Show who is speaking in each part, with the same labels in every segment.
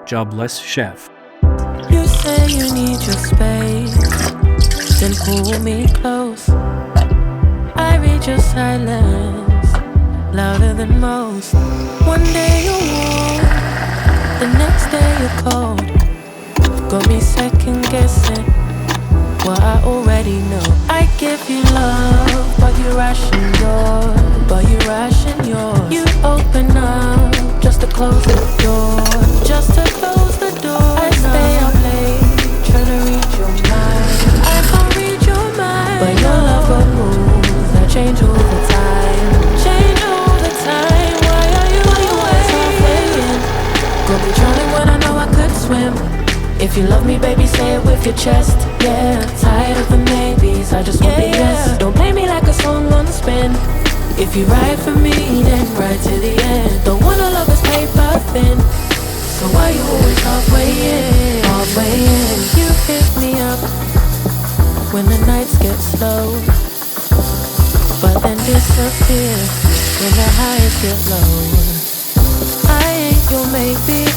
Speaker 1: Jobless Chef.
Speaker 2: You say you need your space, then pull me close. I read your silence, louder than most. One day you're warm, the next day you're cold. Got me second guessing what I already know. I give you love, but you ration yours, but you ration yours. You open up just to close the door, just to close the door. I stay up late, trying to read your mind. I can't read your mind, but your love got rules that change all the time, change all the time. Why are you always halfway in? Got me drowning when I know I could swim. If you love me, baby, say it with your chest. Yeah, tired of the maybes, I just want the yes. Don't play me like a song on spin. If you ride for me, then ride to the end. Don't wanna love is paper thin, so why you always halfway in? Halfway in. You pick me up when the nights get slow, but then disappear when the highs get low. I ain't your maybe,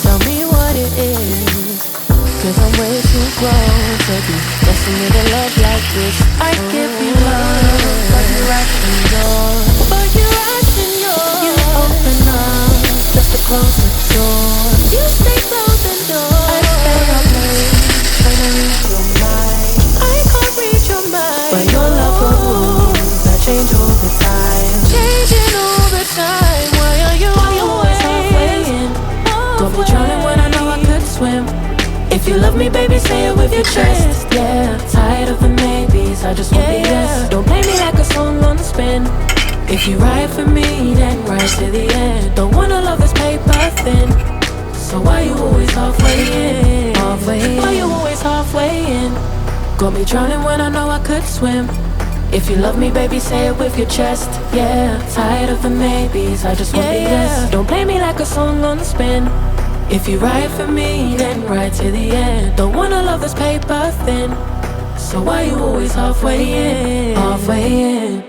Speaker 2: tell me what it is, 'cause I'm way too grown to be messing with a love like this. I give you love, but you ration yours, but you ration yours. You open up just to close the door, you stay closing doors. I stay up late, trying to read your mind. I can't read your mind, but your love for rules that change all the time, changing all the time. Why are you always halfway in? Got me drowning when I know I could swim. If you love me, baby, say it with your chest. Yeah, tired of the maybes, I just want the yes. Don't play me like a song on spin. If you ride for me, then ride to the end. Don't wanna love this paper thin, so why you always halfway in? Halfway in. Why you always halfway in? Got me drowning when I know I could swim. If you love me, baby, say it with your chest. Yeah, tired of the maybes, I just want the yes. Don't play me like a song on spin. If you ride for me, then ride to the end. Don't wanna love this paper thin, so why you always halfway in? Halfway in.